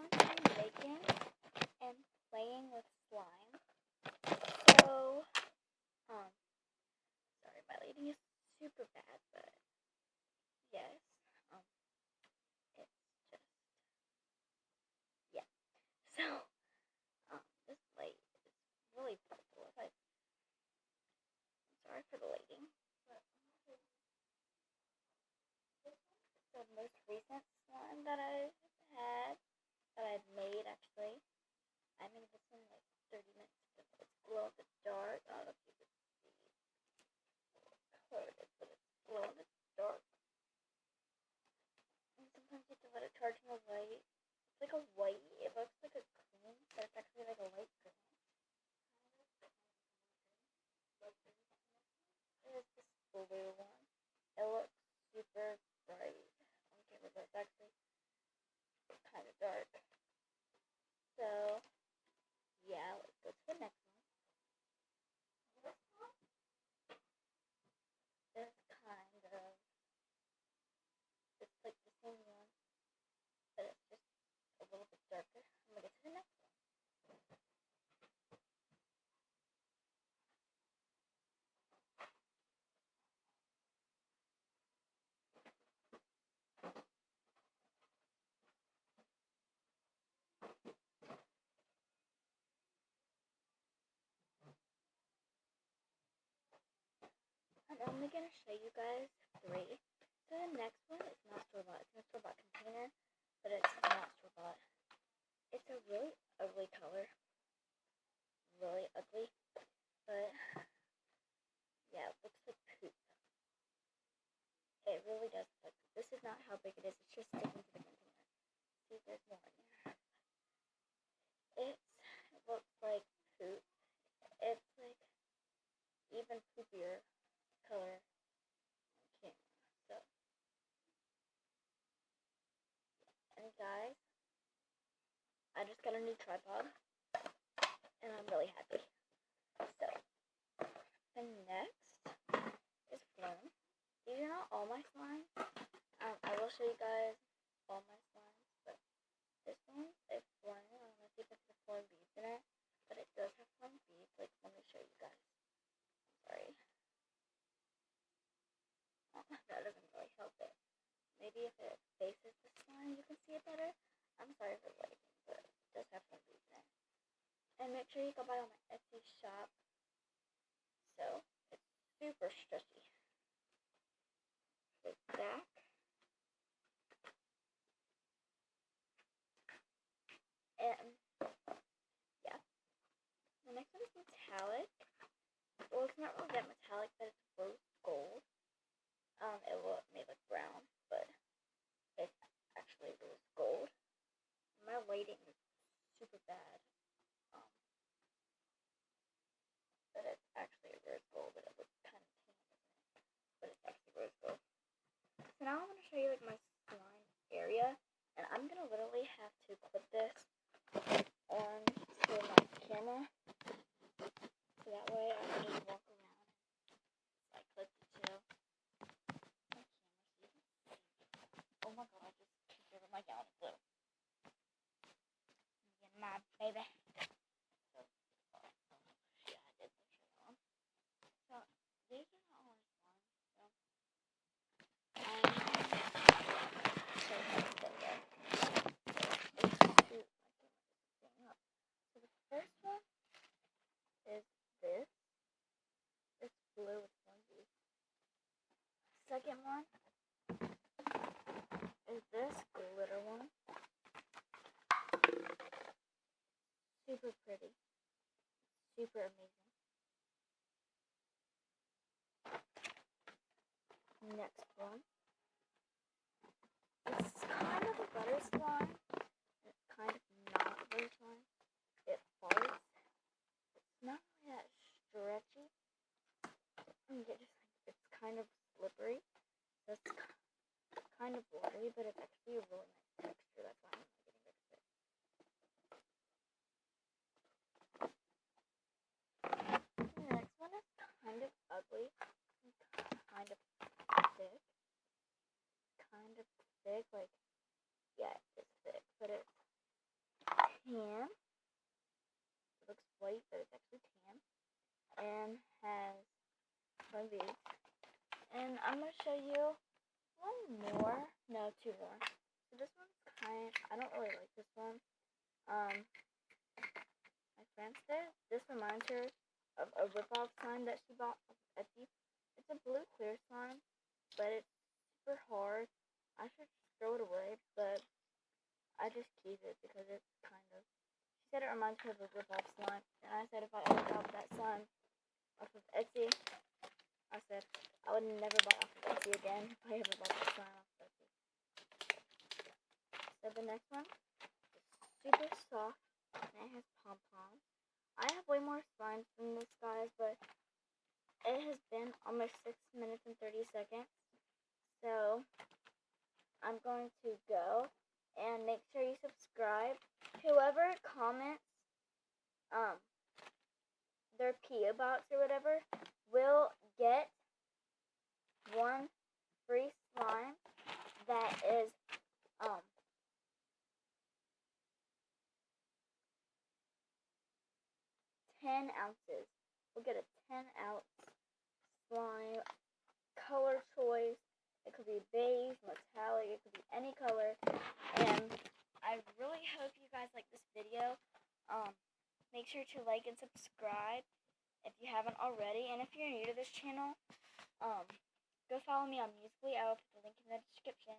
going to be making and playing with slime. So, sorry, my lighting is super bad, but yes, it's just, yeah. So, this light is really beautiful. I'm sorry for the lighting, but the most recent slime that I've had, that I've made actually. I made this one like 30 minutes ago. It's glow in the dark. I don't know if you can see what color it is, but it's glow in the dark. And sometimes you have to let it charge in the light. It's like a white. It looks like a cream, but it's actually like a light green. There's this blue one. It looks super bright on camera, but it's actually kind of dark. So, yeah, let's go to the next one. This kind of, it's like the same one, but it's just a little bit darker. I'm gonna get to the next one. I'm only gonna show you guys 3. So the next one is not store-bought. It's in a store-bought container, but it's not store-bought. It's a really ugly color. Really ugly. But, yeah, it looks like poop. It really does look like poop. This is not how big it is. It's just sticking to the container. See, there's more in here. It looks like poop. It's like even poopier color on camera. So, and guys, I just got a new tripod, and I'm really happy. So, the next is Flume. These are not all my slimes. I will show you guys all my slimes, but this one is Flume. I don't know if you can see the Flume beads in it, but it does have Flume beads. Like, let me show you guys. Sorry. Oh, that doesn't really help it. Maybe if it faces the slime, you can see it better. I'm sorry for the lighting, but it does have Flume beads in it. And make sure you go buy on my Etsy shop. So, it's super stretchy. The back. And, yeah. The next one is metallic. Well, it's not really that metallic, but it's rose gold. It will make like brown, but it's actually rose gold. My lighting is super bad. But it's actually rose gold, but it looks kind of tan, isn't it? But it's actually rose gold. So now I'm going to show you like my slime area, and I'm going to literally have to clip this onto my camera, so that way I can just walk around. So I clipped it to my camera, so you can see. Oh my god, I just kicked over my gown blue. Get mad, baby. So, yeah, I did the shirt on. So, these are not only slime, so So the first one is this. It's blue with fungus. Second one is this glitter one. Super pretty. Super amazing. Next one. It's kind of a butter slime. It's kind of not a butter slime. It farts. It's not really that stretchy. It's kind of slippery. So it's kind of watery, but it's actually a really nice texture. That's why I'm not getting rid of it. The next one is kind of ugly and kind of thick. Kind of thick, like, yeah, it's thick, but it's one has one of these. And I'm going to show you one more. No, two more. So this one's I don't really like this one. My friend said this reminds her of a rip-off slime that she bought from Etsy. It's a blue clear slime, but it's super hard. I should throw it away, but I just keep it because it's kind of. She said it reminds her of a rip-off slime, and I said if I ever bought that slime off of Etsy, I said I would never buy off of Etsy again if I ever bought that slime off of Etsy. So the next one is super soft, and it has pom-poms. I have way more slimes than this, guys, but it has been almost 6 minutes and 30 seconds. So I'm going to go and make sure you subscribe. Whoever comments their PO box or whatever will get one free slime that is 10 ounces. We'll get a 10-ounce slime, color choice. It could be beige, metallic, it could be any color. And I really hope you guys like this video. Make sure to like and subscribe if you haven't already. And if you're new to this channel, go follow me on Musical.ly. I will put the link in the description.